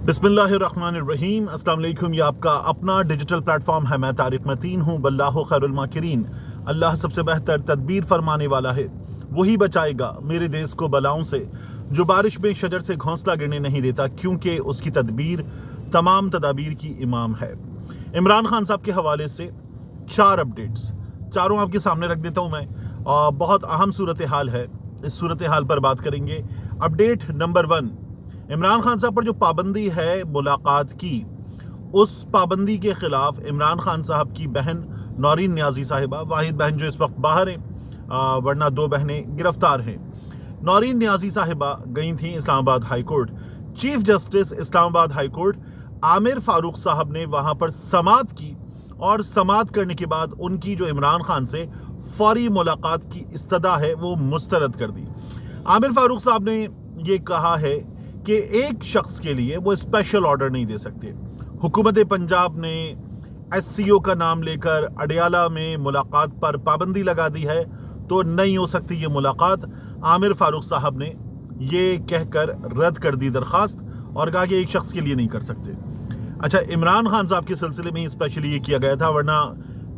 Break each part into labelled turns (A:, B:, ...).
A: बिस्मिल्लाहिर्रहमानिर्रहीम। अस्सलाम वालेकुम। ये आपका अपना डिजिटल प्लेटफॉर्म है। मैं तारिक मतीन हूँ। वल्लाहु खैरुल माकिरीन। अल्लाह सबसे बेहतर तदबीर फरमाने वाला है। वही बचाएगा मेरे देश को बलाओं से, जो बारिश में शजर से घोंसला गिरने नहीं देता, क्योंकि उसकी तदबीर तमाम तदाबीर की इमाम है। इमरान खान साहब के हवाले से 4 अपडेट्स, चारों आपके सामने रख देता हूँ मैं। बहुत अहम सूरत हाल है, इस सूरत हाल पर बात करेंगे। अपडेट नंबर 1, इमरान खान साहब पर जो पाबंदी है मुलाकात की, उस पाबंदी के खिलाफ इमरान खान साहब की बहन नौरीन नियाजी साहिबा, वाहिद बहन जो इस वक्त बाहर है, वरना 2 बहनें गिरफ्तार हैं। नौरीन नियाजी साहिबा गई थी Islamabad high court. Chief justice Islamabad high court Aamir Farooq साहब ने वहां पर समाअत की, और समाअत करने के बाद उनकी जो इमरान खान से फौरी मुलाकात की इस्तदा है वो मुस्तरद कर दी। आमिर फारूक साहब ने ये कहा है कि एक शख्स के लिए वो स्पेशल ऑर्डर नहीं दे सकते। हुकूमत पंजाब ने SCO का नाम लेकर अडियाला में मुलाकात पर पाबंदी लगा दी है, तो नहीं हो सकती ये मुलाकात। आमिर फारूक साहब ने ये कहकर रद्द कर दी दरखास्त और कहा कि एक शख्स के लिए नहीं कर सकते। अच्छा, इमरान खान साहब के सिलसिले में स्पेशली ये किया गया था, वरना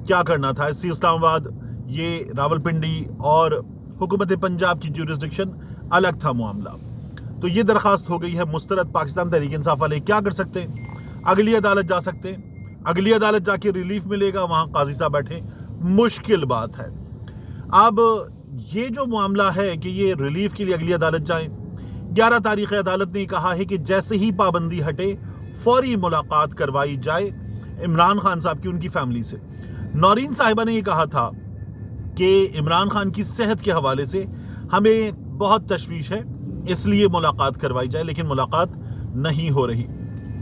A: क्या करना था। SC इस्लामाबाद, ये रावलपिंडी और हुकूमत पंजाब की ज्यूरिसडिक्शन अलग था मामला। तो ये दरखास्त हो गई है मुस्तरद। पाकिस्तान तहरीक इंसाफ वाले क्या कर सकते हैं? अगली अदालत जा सकते हैं। अगली अदालत जाके रिलीफ मिलेगा, वहां काजी साहब बैठे, मुश्किल बात है। अब ये जो मामला है कि ये रिलीफ के लिए अगली अदालत जाएं, 11 तारीख अदालत ने कहा है कि जैसे ही पाबंदी हटे फौरी मुलाकात करवाई जाए इमरान खान साहब की उनकी फैमिली से। नौरीन साहिबा ने यह कहा था कि इमरान खान की सेहत के हवाले से हमें बहुत तशवीश है, इसलिए मुलाकात करवाई जाए, लेकिन मुलाकात नहीं हो रही।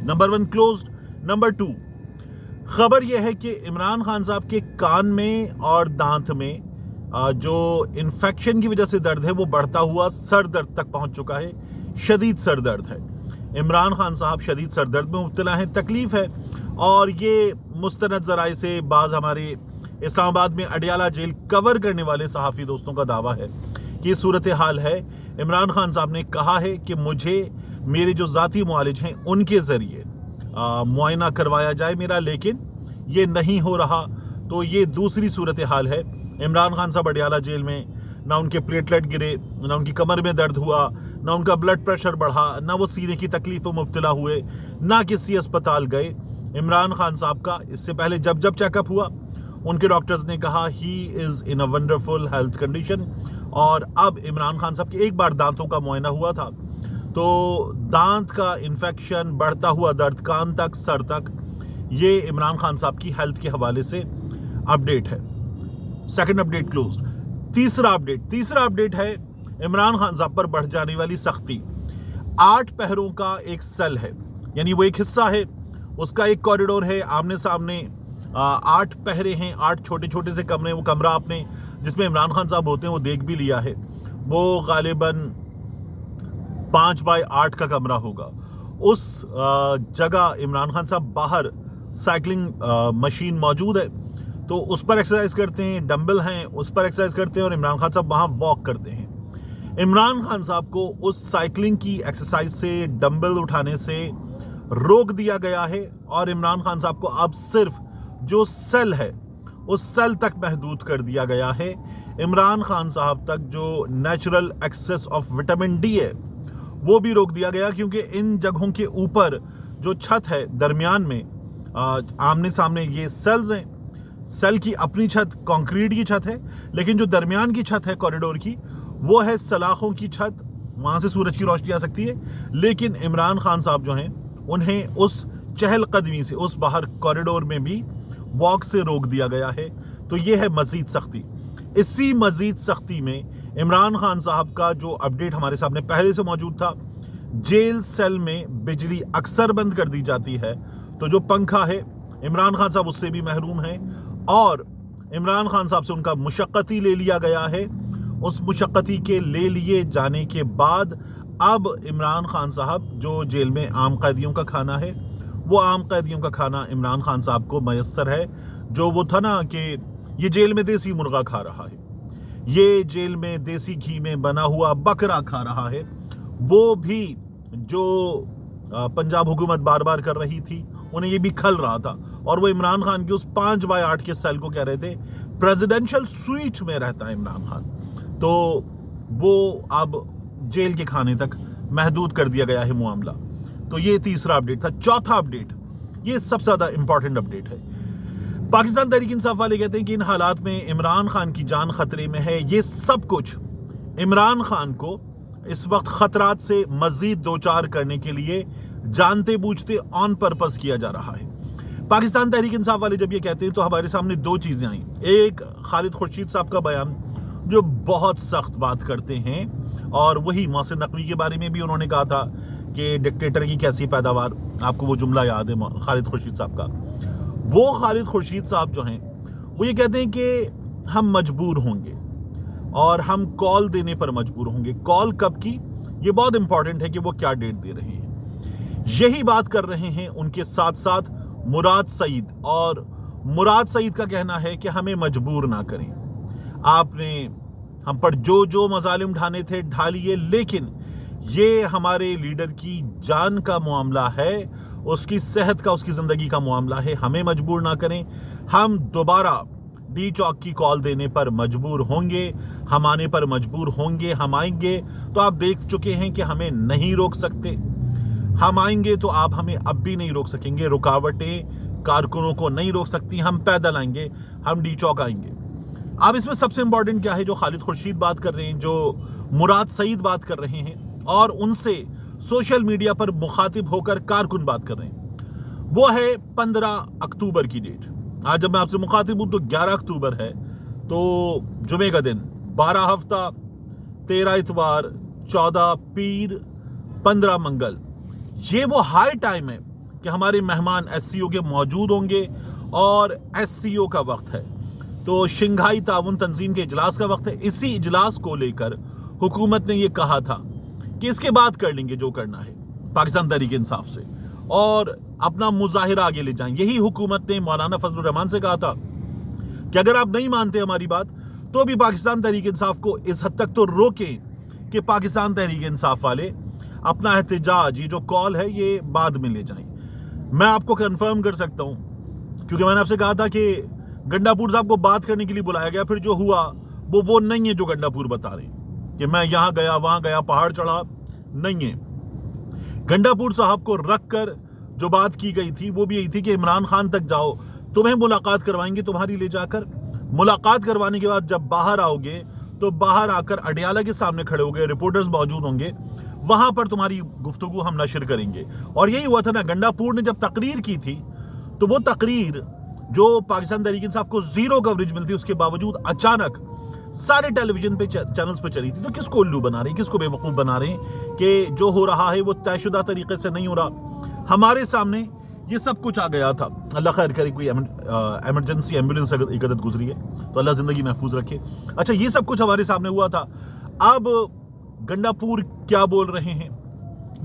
A: Number 1 closed. नंबर 2, खबर यह है कि इमरान खान साहब के कान में और दांत में जो इन्फेक्शन की वजह से दर्द है वो बढ़ता हुआ सर दर्द तक पहुंच चुका है। शदीद सर दर्द है। इमरान खान साहब शदीद सर दर्द में मुब्तला हैं, तकलीफ है। और ये मुस्तनद ज़राए से बाज़ हमारे इस्लामाबाद में अडियाला जेल कवर करने वाले सहाफ़ी दोस्तों का दावा है कि ये सूरत हाल है। इमरान खान साहब ने कहा है कि मुझे मेरे जो ज़ाती मुआलिज हैं उनके ज़रिए मुआयना करवाया जाए मेरा, लेकिन ये नहीं हो रहा। तो ये दूसरी सूरत हाल है। इमरान खान साहब अडियाला जेल में, ना उनके प्लेटलेट गिरे, ना उनकी कमर में दर्द हुआ, ना उनका ब्लड प्रेशर बढ़ा, ना वो सीने की तकलीफ में मुब्तला हुए, ना किसी अस्पताल गए। इमरान खान साहब का इससे पहले जब जब चेकअप हुआ उनके डॉक्टर्स ने कहा he is in a wonderful health condition. और अब इमरान खान साहब के एक बार दांतों का मुआयना हुआ था, तो दांत का इन्फेक्शन, बढ़ता हुआ दर्द कान तक, सर तक, ये इमरान खान साहब की हेल्थ के हवाले से अपडेट है। Second update closed. तीसरा अपडेट है इमरान खान साहब पर बढ़ जाने वाली सख्ती। 8 पहरों का एक सेल है, यानी वो एक हिस्सा है, उसका एक कॉरिडोर है, आमने सामने 8 पहरे हैं, 8 छोटे छोटे से कमरे। वो कमरा आपने जिसमें इमरान खान साहब होते हैं वो देख भी लिया है। वो गालिबन 5 बाय 8 का कमरा होगा। उस जगह इमरान खान साहब बाहर साइकिलिंग मशीन मौजूद है, तो उस पर एक्सरसाइज करते हैं, डंबल हैं उस पर एक्सरसाइज करते हैं, और इमरान खान साहब वहां वॉक करते हैं। इमरान खान साहब को उस साइकिलिंग की एक्सरसाइज से, डंबल उठाने से रोक दिया गया है, और इमरान खान साहब को अब सिर्फ जो सेल है उस सेल तक महदूद कर दिया गया है। इमरान खान साहब तक जो natural access of vitamin D है वो भी रोक दिया गया, क्योंकि इन जगहों के ऊपर जो छत है दरमियान में, आमने सामने ये सेल्स हैं। सेल की अपनी छत कंक्रीट की छत है, लेकिन जो दरमियान की छत है कॉरिडोर की वो है सलाखों की छत, वहां से सूरज की रोशनी आ सकती है। लेकिन इमरान खान साहब जो हैं उन्हें उस चहलकदमी से, उस बाहर कॉरिडोर में भी वॉक से रोक दिया गया है। तो ये है मजीद सख्ती। इसी मजीद सख्ती में इमरान खान साहब का जो अपडेट हमारे सामने पहले से मौजूद था, जेल सेल में बिजली अक्सर बंद कर दी जाती है, तो जो पंखा है इमरान खान साहब उससे भी महरूम हैं, और इमरान खान साहब से उनका मुशक्कती ले लिया गया है। उस मुशक्कती के ले लिए जाने के बाद अब इमरान खान साहब जो जेल में आम कैदियों का खाना है, वो आम कैदियों का खाना इमरान खान साहब को मयस्सर है। जो वो था ना कि ये जेल में देसी मुर्गा खा रहा है, ये जेल में देसी घी में बना हुआ बकरा खा रहा है, वो भी जो पंजाब हुकूमत बार बार कर रही थी, उन्हें ये भी खल रहा था, और वो इमरान खान की उस 5x8 के सेल को कह रहे थे प्रेसिडेंशियल स्वीट में रहता है इमरान खान, तो वो अब जेल के खाने तक महदूद कर दिया गया है मामला। तो ये तीसरा अपडेट था। चौथा अपडेट, ये सबसे ज्यादा इंपॉर्टेंट अपडेट है। पाकिस्तान तहरीक इंसाफ वाले कहते हैं कि इन हालात में इमरान खान की जान खतरे में है। ये सब कुछ इमरान खान को इस वक्त खतरात से मजीद दो चार करने के लिए जानते बूझते ऑन पर्पस किया जा रहा है। पाकिस्तान तहरीक इंसाफ वाले जब ये कहते हैं तो हमारे सामने दो चीजें आई। एक, खालिद खुर्शीद साहब का बयान जो बहुत सख्त बात करते हैं, और वही मोहसिन नकवी के बारे में भी उन्होंने कहा था कि डिक्टेटर की कैसी पैदावार, आपको वो जुमला याद है खालिद खुर्शीद साहब का। वो खालिद खुर्शीद साहब जो हैं वो ये कहते हैं कि हम मजबूर होंगे और हम कॉल देने पर मजबूर होंगे। कॉल कब की, ये बहुत इंपॉर्टेंट है कि वो क्या डेट दे रहे हैं। यही बात कर रहे हैं उनके साथ साथ मुराद सईद, और मुराद सईद का कहना है कि हमें मजबूर ना करें, आपने हम पर जो जो मजालिम ढाने थे ढालिए, लेकिन ये हमारे लीडर की जान का मामला है, उसकी सेहत का, उसकी जिंदगी का मामला है, हमें मजबूर ना करें। हम दोबारा डी चौक की कॉल देने पर मजबूर होंगे, हम आने पर मजबूर होंगे, हम आएंगे तो आप देख चुके हैं कि हमें नहीं रोक सकते, हम आएंगे तो आप हमें अब भी नहीं रोक सकेंगे, रुकावटें कारकुनों को नहीं रोक सकती, हम पैदल आएंगे, हम डी चौक आएंगे। अब इसमें सबसे इंपॉर्टेंट क्या है, जो खालिद खुर्शीद बात कर रहे हैं, जो मुराद सईद बात कर रहे हैं, और उनसे सोशल मीडिया पर मुखातिब होकर कारकुन बात कर रहे हैं, वो है 15 अक्टूबर की डेट। आज जब मैं आपसे मुखातिब हूं तो 11 अक्टूबर है, तो जुमे का दिन, 12 हफ्ता, 13 इतवार, 14 पीर, 15 मंगल, ये वो हाई टाइम है कि हमारे मेहमान एससीओ के मौजूद होंगे, और एससीओ का वक्त है तो शंघाई ताउन तंजीम के इजलास का वक्त है। इसी इजलास को लेकर हुकूमत ने ये कहा था कि इसके बाद कर लेंगे जो करना है पाकिस्तान तहरीक इंसाफ से, और अपना मुजाहिरा आगे ले जाएं। यही हुकूमत ने मौलाना फजलुर रहमान से कहा था कि अगर आप नहीं मानते हमारी बात तो भी पाकिस्तान तहरीक इंसाफ को इस हद तक तो रोकें कि पाकिस्तान तहरीक इंसाफ वाले अपना एहतजाज, ये जो कॉल है, ये बाद में ले जाएं। मैं आपको कंफर्म कर सकता हूं, क्योंकि मैंने आपसे कहा था कि गंडापुर साहब को बात करने के लिए बुलाया गया, फिर जो हुआ वो नहीं है जो गंडापुर बता रहे हैं कि मैं यहां गया, वहां गया, पहाड़ चढ़ा, नहीं है। गंडापुर साहब को रख कर जो बात की गई थी वो भी यही थी कि इमरान खान तक जाओ, तुम्हें मुलाकात करवाएंगे, तुम्हारी ले जाकर मुलाकात करवाने के बाद जब बाहर आओगे तो बाहर आकर अडियाला के सामने खड़े होंगे, रिपोर्टर्स मौजूद होंगे, वहां पर तुम्हारी गुफ्तगू हम नशर करेंगे। और यही हुआ था ना, गंडापुर ने जब तकरीर की थी तो वो तकरीर जो पाकिस्तान तहरीक इंसाफ को जीरो कवरेज मिलती, उसके बावजूद अचानक सारे टेलीविजन पे चैनल्स पे चली थी। तो किसको उल्लू बना रहे हैं, किसको बेवकूफ बना रहे हैं कि जो हो रहा है वो तयशुदा तरीके से नहीं हो रहा। हमारे सामने ये सब कुछ आ गया था। अल्लाह खैर करे, कोई इमरजेंसी एम्बुलेंस अगर एक अदद गुजरी है तो अल्लाह जिंदगी महफूज रखे। अच्छा, ये सब कुछ हमारे सामने हुआ था। अब गंडापुर क्या बोल रहे हैं,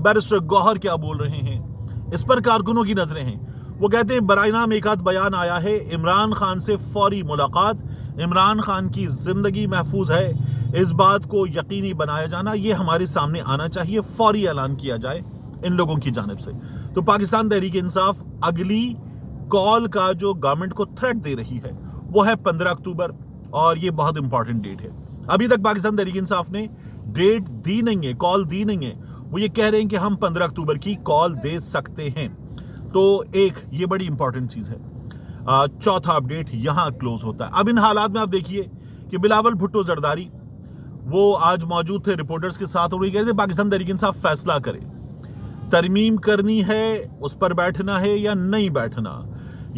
A: बैरिस्टर गौहर क्या बोल रहे हैं, इस पर कारकुनों की नजरें हैं। वो कहते हैं बराए नाम एक आध बयान आया है, इमरान खान से फौरी मुलाकात, इमरान खान की जिंदगी महफूज है, इस बात को यकीनी बनाया जाना, ये हमारे सामने आना चाहिए, फौरी ऐलान किया जाए इन लोगों की जानिब से। तो पाकिस्तान तहरीक इंसाफ अगली कॉल का जो गवर्नमेंट को थ्रेट दे रही है वो है 15 अक्टूबर, और ये बहुत इंपॉर्टेंट डेट है। अभी तक पाकिस्तान तहरीक इंसाफ ने डेट दी नहीं है, कॉल दी नहीं है। वो ये कह रहे हैं कि हम 15 अक्टूबर की कॉल दे सकते हैं। तो एक ये बड़ी इंपॉर्टेंट चीज है। चौथा अपडेट यहां क्लोज होता है। अब इन हालात में आप देखिए कि बिलावल भुट्टो जरदारी वो आज मौजूद थे रिपोर्टर्स के साथ, और वो कह रहे थे पाकिस्तान तहरीक इंसाफ फैसला करे, तरमीम करनी है, उस पर बैठना है या नहीं बैठना,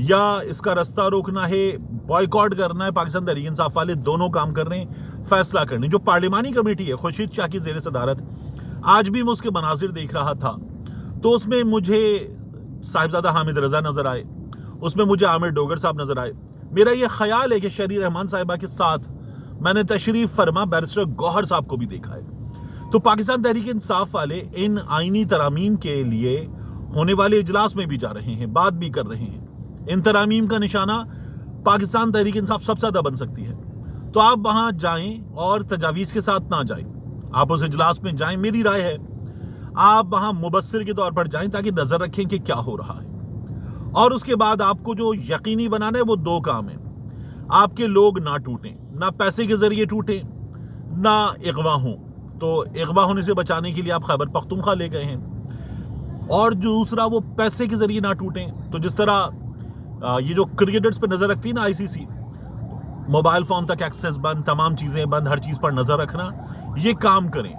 A: या इसका रास्ता रोकना है, बॉयकॉट करना है। पाकिस्तान तहरीक इंसाफ वाले दोनों काम कर रहे हैं, फैसला करने। जो पार्लिमानी कमेटी है खुर्शीद शाह की जेर सदारत, आज भी मैं उसके मनाजिर देख रहा था तो उसमें मुझे साहिबजादा हामिद रजा नजर आए, उसमें मुझे आमिर डोगर साहब नजर आए। मेरा यह ख्याल है कि शरी रहमान साहिबा के साथ मैंने तशरीफ फरमा बैरिस्टर गौहर साहब को भी देखा है। तो पाकिस्तान तहरीक इंसाफ वाले इन आईनी तरामीम के लिए होने वाले इजलास में भी जा रहे हैं, बात भी कर रहे हैं। इन तरामीम का निशाना पाकिस्तान तहरीक इंसाफ सबसे ज्यादा बन सकती है। तो आप वहां जाएं और तजावीज के साथ ना जाएं, आप उस इजलास में जाएं। मेरी राय है آپ وہاں مبصر کے طور پر جائیں تاکہ نظر رکھیں کہ کیا ہو رہا ہے. اور اس کے بعد آپ کو جو یقینی بنانا ہے وہ دو کام ہیں. آپ کے لوگ نہ ٹوٹیں، نہ پیسے کے ذریعے ٹوٹیں، نہ اغوا ہوں. تو اغوا ہونے سے بچانے کے لیے آپ خیبر پختونخوا لے گئے ہیں. اور دوسرا وہ پیسے کے ذریعے نہ ٹوٹیں. تو جس طرح یہ جو کرکٹرز پہ نظر رکھتی ہے نا ICC، موبائل فون تک ایکسیس بند، تمام چیزیں بند، ہر چیز پر نظر رکھنا، یہ کام کریں.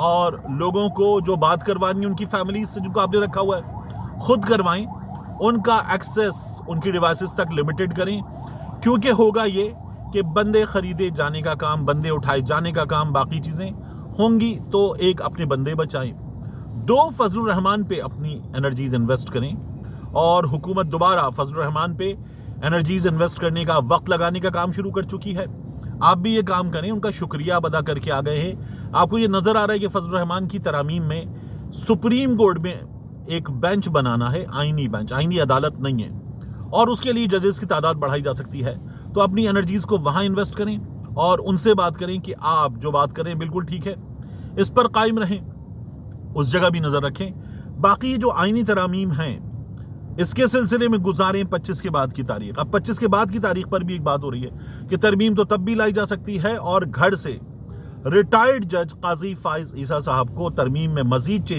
A: اور لوگوں کو جو بات کروانی ان کی فیملیز سے جن کو آپ نے رکھا ہوا ہے خود کروائیں. ان کا ایکسیس ان کی ڈیوائسز تک لمیٹڈ کریں، کیونکہ ہوگا یہ کہ بندے خریدے جانے کا کام، بندے اٹھائے جانے کا کام، باقی چیزیں ہوں گی. تو ایک اپنے بندے بچائیں، دو فضل الرحمان پہ اپنی انرجیز انویسٹ کریں. اور حکومت دوبارہ فضل الرحمان پہ انرجیز انویسٹ کرنے کا، وقت لگانے کا کام شروع کر چکی ہے. آپ بھی یہ کام کریں. ان کا شکریہ ادا کر کے آ گئے ہیں. آپ کو یہ نظر آ رہا ہے کہ فضل الرحمان کی ترامیم میں سپریم کورٹ میں ایک بینچ بنانا ہے، آئینی بینچ، آئینی عدالت نہیں ہے، اور اس کے لیے ججز کی تعداد بڑھائی جا سکتی ہے. تو اپنی انرجیز کو وہاں انویسٹ کریں اور ان سے بات کریں کہ آپ جو بات کریں بالکل ٹھیک ہے، اس پر قائم رہیں، اس جگہ بھی نظر رکھیں. باقی جو آئینی ترامیم ہیں اس کے سلسلے میں گزاریں 25 کے بعد کی تاریخ. اب 25 کے بعد کی تاریخ پر بھی ایک بات ہو رہی ہے کہ ترمیم تو تب بھی لائی جا سکتی ہے، اور گھر سے ریٹائرڈ جج قاضی فائز عیسیٰ صاحب کو ترمیم میں مزید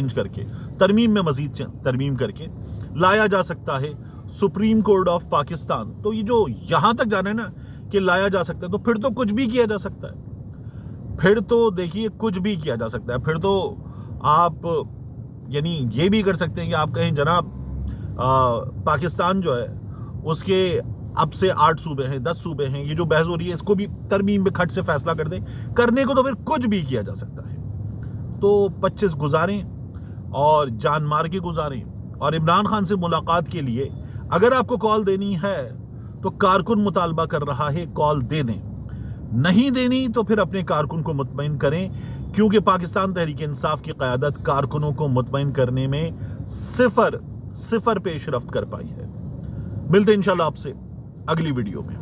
A: ترمیم کر کے لایا جا سکتا ہے سپریم کورٹ آف پاکستان. تو یہ جو یہاں تک جانا ہے نا کہ لایا جا سکتا ہے، تو پھر تو کچھ بھی کیا جا سکتا ہے. پھر تو دیکھیے کچھ بھی کیا جا سکتا ہے. پھر تو آپ یعنی یہ بھی کر سکتے ہیں کہ آپ کہیں جناب پاکستان جو ہے اس کے اب سے 8 صوبے ہیں، 10 صوبے ہیں، یہ جو بحث ہو رہی ہے اس کو بھی ترمیم میں کھٹ سے فیصلہ کر دیں. کرنے کو تو پھر کچھ بھی کیا جا سکتا ہے. تو 25 گزاریں اور جان مار کے گزاریں. اور عمران خان سے ملاقات کے لیے اگر آپ کو کال دینی ہے تو کارکن مطالبہ کر رہا ہے، کال دے دیں. نہیں دینی تو پھر اپنے کارکن کو مطمئن کریں، کیونکہ پاکستان تحریک انصاف کی قیادت کارکنوں کو مطمئن کرنے میں صفر پیش رفت کر پائی ہے. ملتے ہیں انشاءاللہ آپ سے اگلی ویڈیو میں.